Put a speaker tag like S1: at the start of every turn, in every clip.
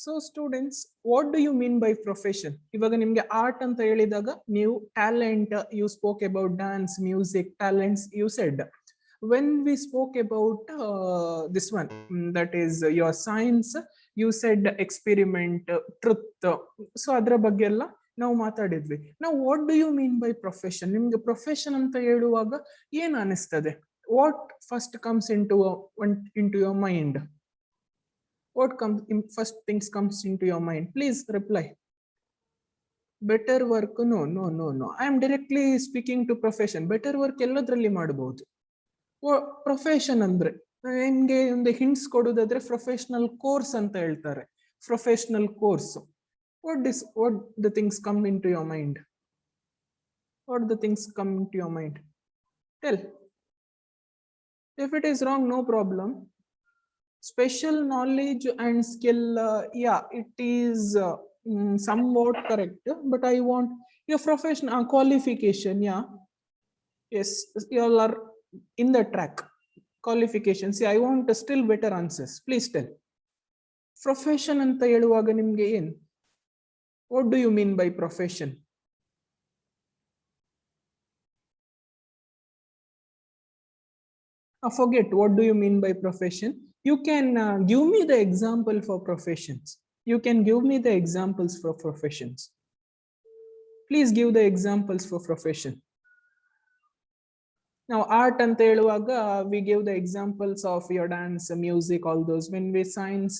S1: So students, what do you mean by profession? ಇವಾಗ ನಿಮಗೆ art ಅಂತ ಹೇಳಿದಾಗ ನೀವು talent, you spoke about dance, music, talents you said. When we spoke about this one, that is your science, you said experiment, truth. So ಅದರ ಬಗ್ಗೆ ಎಲ್ಲ ನಾವು ಮಾತಾಡಿದ್ವಿ. Now what do you mean by profession? ನಿಮಗೆ profession ಅಂತ ಹೇಳುವಾಗ ಏನು ಅನಿಸ್ತದೆ? What first comes into your mind? What comes first things comes into your mind? Please reply. Better work? No. I am directly speaking to profession. Better work ಎಲ್ಲದರಲ್ಲಿ ಮಾಡಬಹುದು. Profession ಅಂದ್ರೆ ನಿಮ್ಗೆ ಒಂದು hints ಕೊಡೋದಾದ್ರೆ professional course ಅಂತ ಹೇಳ್ತಾರೆ. Professional course. What the things come into your mind? What the things come into your mind? Tell. If it is wrong, no problem. Special knowledge and skill, yeah, it is somewhat correct, but I want your professional qualification. Yeah, yes, you all are in the track. Qualification. See, I want still better answers. Please tell. Profession anta heluvaga nimge ಏನು? What do you mean by profession? Forget what do you mean by profession. You can give me the example for professions. You can give me the examples for professions. Please give the examples for profession. Now art anta heluvaga we give the examples of your dance, music, all those. When we science,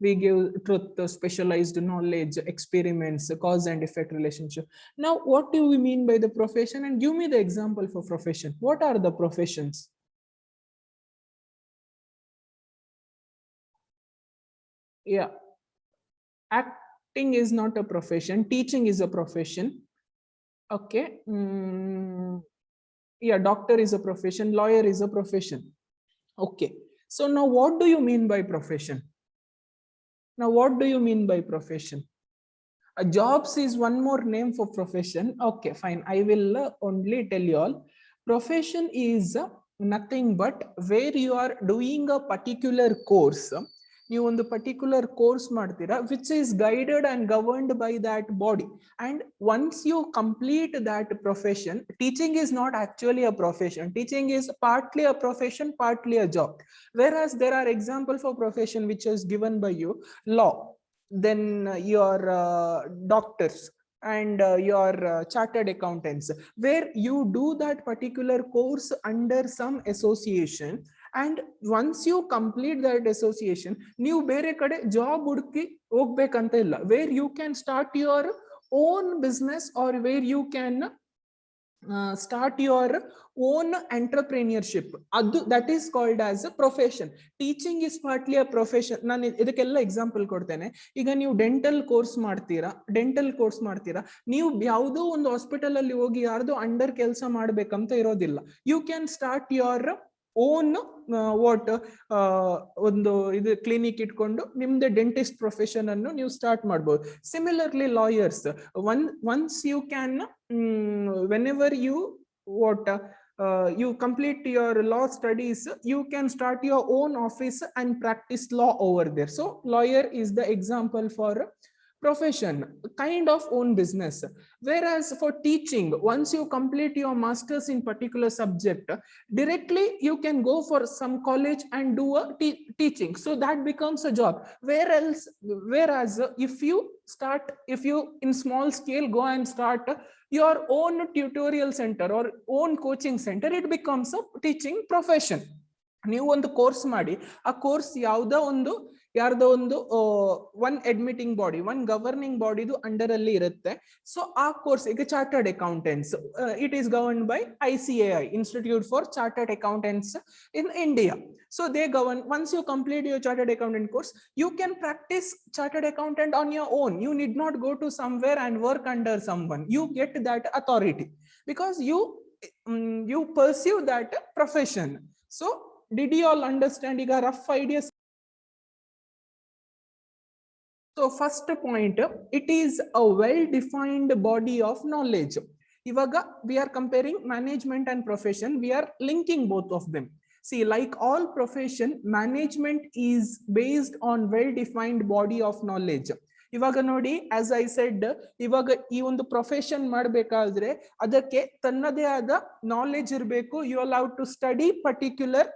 S1: we give truth, specialized knowledge, experiments, cause and effect relationship. Now what do we mean by the profession? And give me the example for profession. What are the professions? Yeah, acting is not a profession. Teaching is a profession. Okay. Yeah, doctor is a profession. Lawyer is a profession. Okay. So now what do you mean by profession? Now what do you mean by profession? Jobs is one more name for profession. Okay, fine. I will only tell you all. Profession is nothing but where you are doing a particular course. ನೀವು ಒಂದು particular course ಮಾಡ್ತೀರಾ which is guided and governed by that body. And once you complete that profession, teaching is not actually a profession. Teaching is partly a profession, partly a job. Whereas there are example for profession which is given by you: law, then your doctors, and your chartered accountants, where you do that particular course under some association. And once you complete that association, ನೀವು ಬೇರೆ ಕಡೆ job ಹುಡುಕಿ ಹೋಗ್ಬೇಕಂತ ಇಲ್ಲ. Where you can start your own business, or where you can start your own entrepreneurship. That is called as a profession. Teaching is partly a profession. ನಾನು ಇದಕ್ಕೆಲ್ಲ example ಕೊಡ್ತೇನೆ. ಈಗ ನೀವು ಡೆಂಟಲ್ ಕೋರ್ಸ್ ಮಾಡ್ತೀರಾ, ನೀವು ಯಾವುದೋ ಒಂದು ಹಾಸ್ಪಿಟಲ್ ಅಲ್ಲಿ ಹೋಗಿ ಯಾರ್ದೋ ಅಂಡರ್ ಕೆಲಸ ಮಾಡ್ಬೇಕಂತ ಇರೋದಿಲ್ಲ. You can start your own ಒಂದು ಇದು ಕ್ಲಿನಿಕ್ ಇಟ್ಕೊಂಡು ನಿಮ್ದು ಡೆಂಟಿಸ್ಟ್ ಪ್ರೊಫೆಷನ್ ಅನ್ನು ನೀವು ಸ್ಟಾರ್ಟ್ ಮಾಡಬಹುದು. Similarly lawyers, once you can whenever you you complete your law studies, you can start your own office and practice law over there. So lawyer is the example for profession, kind of own business. Whereas for teaching, once you complete your masters in particular subject, directly you can go for some college and do a teaching. So that becomes a job. Whereas if you in small scale go and start your own tutorial center or own coaching center, it becomes a teaching profession. ನೀವು ಒಂದು course ಮಾಡಿ, ಆ course ಯಾರ್ದೋ ಒಂದು one admitting body, one governing ಬಾಡಿದು under ಅಲ್ಲಿ ಇರುತ್ತೆ. So ಆ ಕೋರ್ಸ್ ಈಗ chartered accountants, it is governed by ICAI, Institute for Chartered Accountants in India. So they govern. Once you complete your chartered accountant course, you can practice chartered accountant on your own. You need not go to somewhere and work under someone. You get that authority because you pursue that profession. So did you all understand? ಈಗ rough ideas. So first point, it is a well-defined body of knowledge. Ivaga we are comparing management and profession. We are linking both of them. See, like all profession, management is based on well defined body of knowledge. ಇವಾಗ ನೋಡಿ, as I said, ಇವಾಗ ಈ ಒಂದು profession ಮಾಡಬೇಕಾದ್ರೆ ಅದಕ್ಕೆ ತನ್ನದೇ ಆದ knowledge ಇರಬೇಕು. You all have to study particular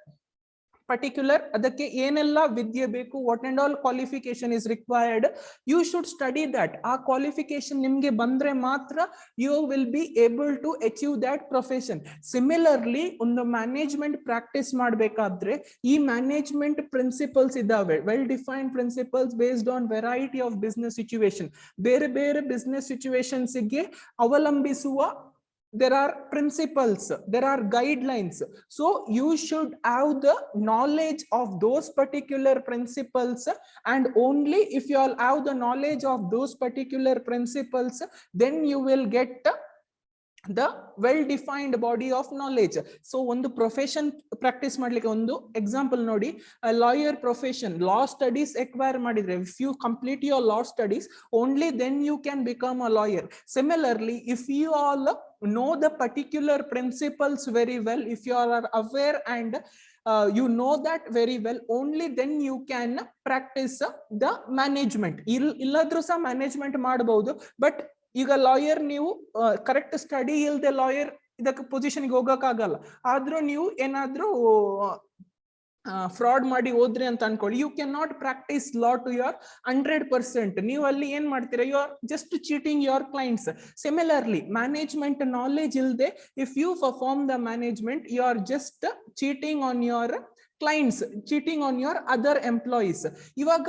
S1: ಅದಕ್ಕೆ ಏನೆಲ್ಲ ವಿದ್ಯೆ ಬೇಕು, what and all qualification is required, you should study that. ಆ ಕ್ವಾಲಿಫಿಕೇಶನ್ ನಿಮ್ಗೆ ಬಂದ್ರೆ ಮಾತ್ರ you will be able to achieve that profession. Similarly ಒಂದು ಮ್ಯಾನೇಜ್ಮೆಂಟ್ ಪ್ರಾಕ್ಟೀಸ್ ಮಾಡಬೇಕಾದ್ರೆ ಈ ಮ್ಯಾನೇಜ್ಮೆಂಟ್ ಪ್ರಿನ್ಸಿಪಲ್ಸ್ ಇದಾವೆ, well defined principles based on variety of business situation. ಬೇರೆ ಬೇರೆ ಬಿಸ್ನೆಸ್ ಸಿಚುವೇಶನ್ಸ್ ಗೆ ಅವಲಂಬಿಸುವ there are principles, there are guidelines. So you should have the knowledge of those particular principles, and only if you all have the knowledge of those particular principles, then you will get the well defined body of knowledge. So ಒಂದು profession practice ಮಾಡ್ಲಿಕ್ಕೆ ಒಂದು example ನೋಡಿ, lawyer profession, ಲಾ studies acquire ಮಾಡಿದ್ರೆ, if you complete your law studies, only then you can become a lawyer. Similarly, if you all know the particular principles very well, if you are aware and you know that very well, only then you can practice the management. ಇಲ್ಲಾದ್ರೂ ಸಹ management ಮಾಡಬಹುದು, but ಈಗ lawyer ನೀವು correct study ಇಲ್ಲದೆ lawyer ಇದಕ್ಕೆ ಪೊಸಿಷನ್ಗೆ ಹೋಗಕ್ಕಾಗಲ್ಲ. ಆದ್ರೂ ನೀವು ಏನಾದ್ರೂ fraud ಮಾಡಿ ಹೋದ್ರಿ ಅಂತ ಅನ್ಕೊಳ್ಳಿ, you can not practise law to your 100%. ನೀವು ಅಲ್ಲಿ ಏನ್ ಮಾಡ್ತೀರಾ, you are just cheating your clients. Similarly, management knowledge ಇಲ್ಲದೆ if you perform the management, you are just cheating on your clients, cheating on your other employees. ಇವಾಗ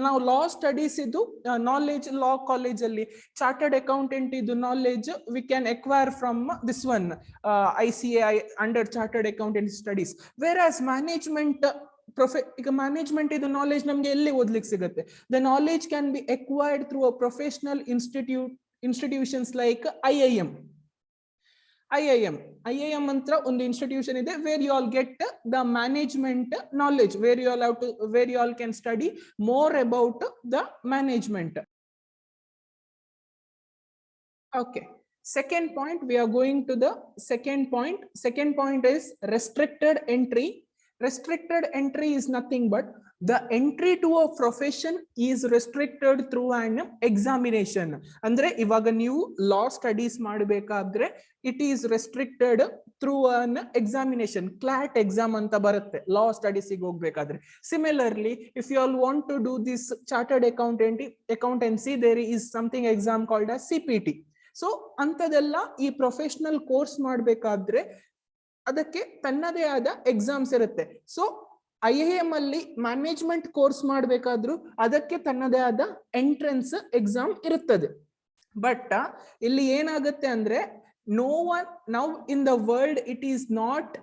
S1: ನಾವು law studies ಇದು knowledge, law college ಅಲ್ಲಿ chartered accountant ಇದು knowledge we can acquire from this one ICAI under chartered accountant studies. Whereas management ಈಗ management ಇದು knowledge ನಮ್ಗೆ ಎಲ್ಲಿ ಓದ್ಲಿಕ್ಕೆ ಸಿಗುತ್ತೆ? The knowledge can be acquired through a professional institutions like IIM ಅಂತ ಒಂದು ಇನ್ಸ್ಟಿಟ್ಯೂಷನ್ ಇದೆ, where you all get the management knowledge, where you all can study more about the management. Okay, second point, we are going to the second point. Second point is restricted entry. Restricted entry is nothing but the entry to a profession is restricted through an examination. Andre ivaga ನೀವು law studies ಮಾಡಬೇಕಾದ್ರೆ it is restricted through an examination. CLAT exam ಅಂತ ಬರುತ್ತೆ law studies ಗೆ ಹೋಗಬೇಕಾದ್ರೆ. Similarly, if you all want to do this chartered accountancy, there is something exam called as CPT. So ಅಂತದೆಲ್ಲ ಈ professional course ಮಾಡಬೇಕಾದ್ರೆ ಅದಕ್ಕೆ ತನ್ನದೇ ಆದ ಎಕ್ಸಾಮ್ಸ್ ಇರುತ್ತೆ. ಸೊ IIM ಅಲ್ಲಿ ಮ್ಯಾನೇಜ್ಮೆಂಟ್ ಕೋರ್ಸ್ ಮಾಡಬೇಕಾದ್ರೂ ಅದಕ್ಕೆ ತನ್ನದೇ ಆದ ಎಂಟ್ರೆನ್ಸ್ ಎಕ್ಸಾಮ್ ಇರುತ್ತದೆ. ಬಟ್ ಇಲ್ಲಿ ಏನಾಗುತ್ತೆ ಅಂದ್ರೆ, no one now in the world it is not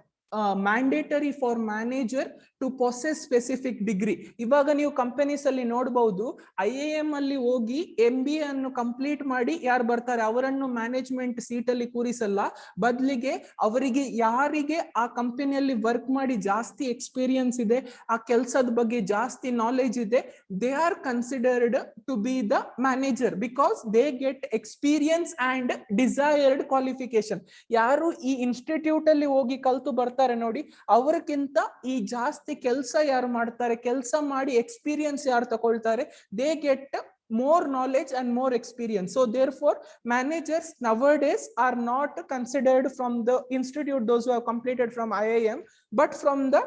S1: mandatory for manager to possess specific degree. ಇವಾಗ ನೀವು ಕಂಪನೀಸ್ ಅಲ್ಲಿ ನೋಡಬಹುದು, IIM ಅಲ್ಲಿ ಹೋಗಿ MBA ಅನ್ನು ಕಂಪ್ಲೀಟ್ ಮಾಡಿ ಯಾರು ಬರ್ತಾರೆ ಅವರನ್ನು ಮ್ಯಾನೇಜ್ಮೆಂಟ್ ಸೀಟ್ ಅಲ್ಲಿ ಕೂರಿಸಲ್ಲ. ಬದಲಿಗೆ ಅವರಿಗೆ ಯಾರಿಗೆ ಆ ಕಂಪನಿಯಲ್ಲಿ ವರ್ಕ್ ಮಾಡಿ ಜಾಸ್ತಿ ಎಕ್ಸ್ಪೀರಿಯನ್ಸ್ ಇದೆ, ಆ ಕೆಲಸದ ಬಗ್ಗೆ ಜಾಸ್ತಿ ನಾಲೆಜ್ ಇದೆ, they are considered to be the manager because they get experience and desired qualification. ಯಾರು ಈ ಇನ್ಸ್ಟಿಟ್ಯೂಟ್ ಅಲ್ಲಿ ಹೋಗಿ ಕಲ್ತು ಬರ್ತಾರೆ ನೋಡಿ, ಅವರಿಗಿಂತ ಈ ಜಾಸ್ತಿ ಕೆಲಸ ಯಾರು ಮಾಡ್ತಾರೆ, ಕೆಲಸ ಮಾಡಿ ಎಕ್ಸ್ಪೀರಿಯನ್ಸ್ ಯಾರು ತಗೊಳ್ತಾರೆ, they get more knowledge and more experience. So therefore managers nowadays are not considered from the institute, those who have completed from IIM, but from the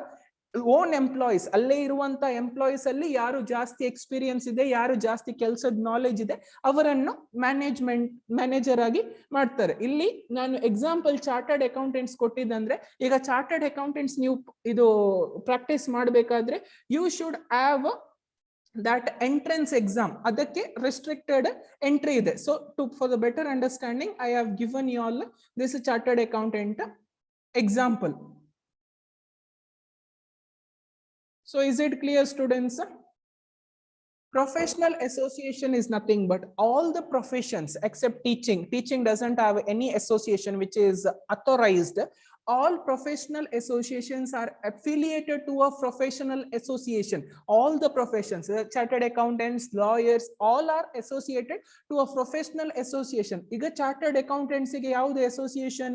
S1: own employees. ಅಲ್ಲೇ ಇರುವಂತ ಎಂಪ್ಲಾಯೀಸ್ ಅಲ್ಲಿ ಯಾರು ಜಾಸ್ತಿ ಎಕ್ಸ್ಪೀರಿಯನ್ಸ್ ಇದೆ, ಯಾರು ಜಾಸ್ತಿ ಕೆಲಸದ ನಾಲೆಜ್ ಇದೆ, ಅವರನ್ನು ಮ್ಯಾನೇಜರ್ ಆಗಿ ಮಾಡ್ತಾರೆ. ಇಲ್ಲಿ ನಾನು ಎಕ್ಸಾಂಪಲ್ ಚಾರ್ಟರ್ಡ್ ಅಕೌಂಟೆಂಟ್ಸ್ ಕೊಟ್ಟಿದ್ದಂದ್ರೆ, ಈಗ ಚಾರ್ಟರ್ಡ್ ಅಕೌಂಟೆಂಟ್ಸ್ ನೀವು ಇದು ಪ್ರಾಕ್ಟೀಸ್ ಮಾಡಬೇಕಾದ್ರೆ you should have that entrance exam. ಅದಕ್ಕೆ restricted entry ಇದೆ. So for the better understanding, I have given you all this chartered accountant example. So is it clear, students? Professional association is nothing but all the professions except teaching doesn't have any association which is authorized. All professional associations are affiliated to a professional association. All the professions, chartered accountants, lawyers, all are associated to a professional association. Iga chartered accountants ಗೆ ಯಾವುದು association?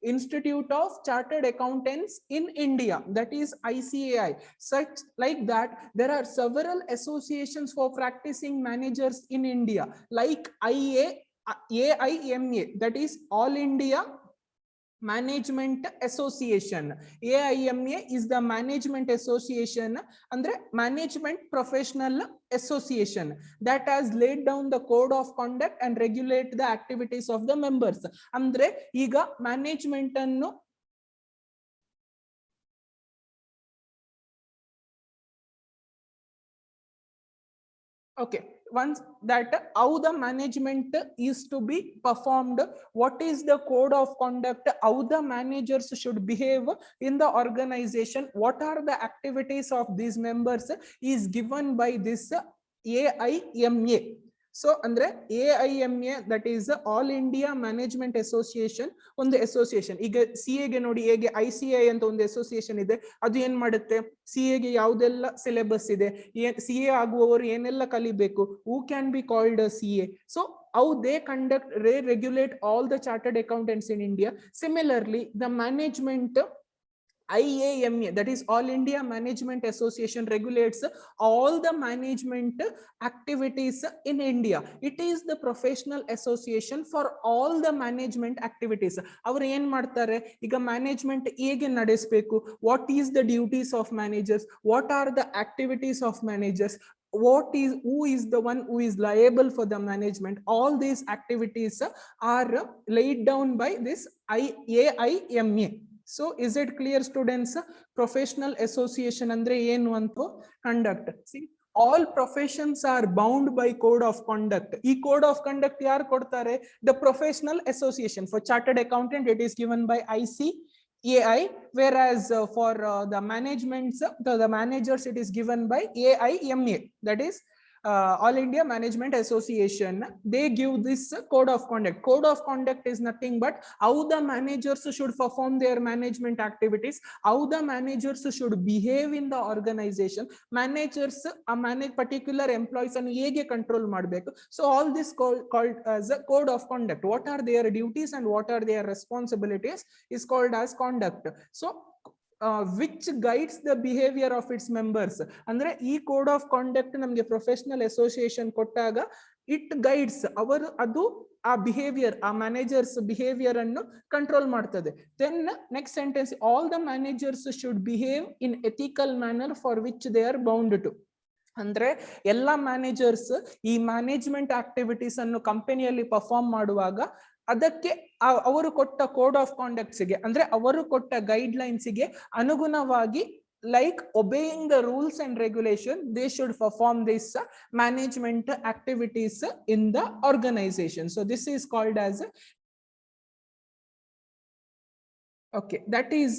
S1: Institute of Chartered Accountants in India, that is ICAI. Such like that, there are several associations for practicing managers in India, like AIMA, that is All India Management Association. AIMA is the management association, andre management professional association, that has laid down the code of conduct and regulate the activities of the members. Andre iga management annu okay, once that how the management is to be performed, what is the code of conduct, how the managers should behave in the organization, what are the activities of these members is given by this AIMA. So andre AIMA, that is All India Management Association, ಒಂದು association. ಈಗ CA ಗೆ ನೋಡಿ, ಹೇಗೆ ICAI ಅಂತ ಒಂದು association ಇದೆ, ಅದು ಏನ್ ಮಾಡುತ್ತೆ, CA ಗೆ ಯಾವುದೆಲ್ಲ ಸಿಲೆಬಸ್ ಇದೆ, CA ಆಗುವವರು ಏನೆಲ್ಲ ಕಲಿಬೇಕು, who can be called a CA. So how they conduct, regulate all the chartered accountants in India. Similarly, the management IAMA, that is All India Management Association, regulates all the management activities in India. It is the professional association for all the management activities. Avaru ಏನು ಮಾಡ್ತಾರೆ, ಈಗ management ಹೇಗೆ ನಡೆಸಬೇಕು, what is the duties of managers, what are the activities of managers, who is the one who is liable for the management, all these activities are laid down by this AIMA. So is it clear, students? Professional association andre ಏನು ಅಂತ conduct. See, all professions are bound by code of conduct. E code of conduct yaar kodtare? The professional association. For chartered accountant it is given by ICAI, whereas for the managements, the managers, it is given by AIMA, that is All India Management Association. They give this code of conduct. Code of conduct is nothing but how the managers should perform their management activities, how the managers should behave in the organization, managers manage particular employees and hege control ಮಾಡಬೇಕು. So all this called as a code of conduct. What are their duties and what are their responsibilities is called as conduct. So which guides the behavior of its members. ಅಂದ್ರೆ ಈ code of conduct ನಮಗೆ professional association ಕೊಟ್ಟಾಗ it guides ಅವರು, ಅದು ಆ behaviour, ಆ managers behaviour ಅನ್ನು control ಮಾಡ್ತದೆ. Then next sentence, all the managers should behave in ethical manner for which they are bound to. ಅಂದ್ರೆ ಎಲ್ಲಾ ಮ್ಯಾನೇಜರ್ಸ್ ಈ ಮ್ಯಾನೇಜ್ಮೆಂಟ್ ಆಕ್ಟಿವಿಟೀಸ್ ಅನ್ನು ಕಂಪನಿಯಲ್ಲಿ ಪರ್ಫಾರ್ಮ್ ಮಾಡುವಾಗ ಅದಕ್ಕೆ ಅವರು ಕೊಟ್ಟ ಕೋಡ್ ಆಫ್ ಕಾಂಡಕ್ಟ್ಸ್ ಗೆ, ಅಂದ್ರೆ ಅವರು ಕೊಟ್ಟ ಗೈಡ್ ಲೈನ್ಸ್ ಗೆ ಅನುಗುಣವಾಗಿ, like obeying the rules and regulation, they should perform this management activities in the organization. So this is called as okay, that is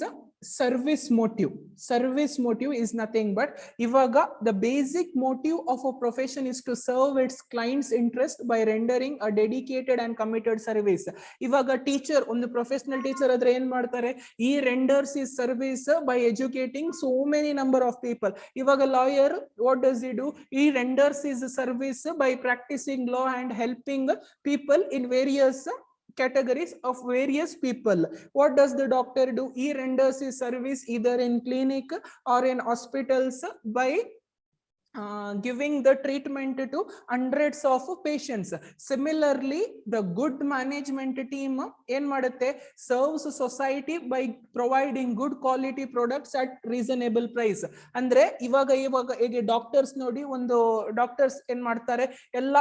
S1: service motive. Service motive is nothing but ivaga the basic motive of a profession is to serve its clients interest by rendering a dedicated and committed service. Ivaga teacher, ಒಂದು professional teacher adre ಏನು ಮಾಡ್ತಾರೆ, he renders his service by educating so many number of people. Ivaga lawyer, what does he do? He renders his service by practicing law and helping people in various categories of various people. What does the doctor do? He renders his service either in clinic or in hospitals by giving the treatment to hundreds of patients. Similarly, the good management team ಏನ್ ಮಾಡುತ್ತೆ, serves society by providing good quality products at reasonable price. ಅಂದ್ರೆ ಇವಾಗ ಹೇಗೆ doctors ನೋಡಿ, ಒಂದು doctors ಏನ್ ಮಾಡ್ತಾರೆ, ಎಲ್ಲ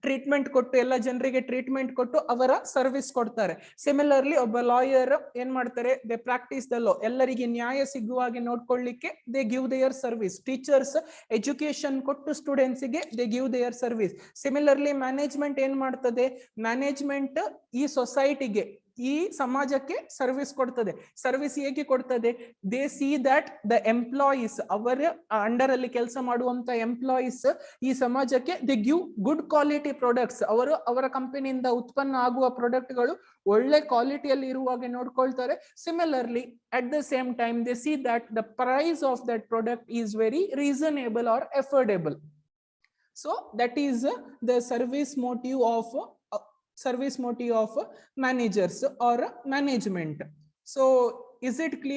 S1: ಟ್ರೀಟ್ಮೆಂಟ್ ಕೊಟ್ಟು, ಎಲ್ಲ ಜನರಿಗೆ ಟ್ರೀಟ್ಮೆಂಟ್ ಕೊಟ್ಟು ಅವರ ಸರ್ವಿಸ್ ಕೊಡ್ತಾರೆ. ಸಿಮಿಲರ್ಲಿ ಒಬ್ಬ ಲಾಯರ್ ಏನ್ ಮಾಡ್ತಾರೆ, ದೇ ಪ್ರಾಕ್ಟೀಸ್ ದ ಲಾ, ಎಲ್ಲರಿಗೆ ನ್ಯಾಯ ಸಿಗುವ ಹಾಗೆ ನೋಡ್ಕೊಳ್ಳಿಕ್ಕೆ they give their service. Teachers education ಕೊಟ್ಟು ಸ್ಟೂಡೆಂಟ್ಸ್ ಗೆ they give their service. Similarly management ಏನ್ ಮಾಡ್ತದೆ, ಮ್ಯಾನೇಜ್ಮೆಂಟ್ ಈ ಸೊಸೈಟಿಗೆ, ಈ ಸಮಾಜಕ್ಕೆ ಸರ್ವಿಸ್ ಕೊಡ್ತದೆ. ಸರ್ವಿಸ್ ಹೇಗೆ ಕೊಡ್ತದೆ, they see that the employees, ಅವರ ಅಂಡರ್ ಅಲ್ಲಿ ಕೆಲಸ ಮಾಡುವಂತ ಎಂಪ್ಲಾಯೀಸ್ ಈ ಸಮಾಜಕ್ಕೆ they give good quality products. ಅವರು ಅವರ ಕಂಪನಿಯಿಂದ ಉತ್ಪನ್ನ ಆಗುವ ಪ್ರಾಡಕ್ಟ್ ಗಳು ಒಳ್ಳೆ ಕ್ವಾಲಿಟಿಯಲ್ಲಿ ಇರುವಾಗೆ ನೋಡ್ಕೊಳ್ತಾರೆ. Similarly at the same time they see that the price of that product is very reasonable or affordable. So that is the service motive of managers or management. So is it clear?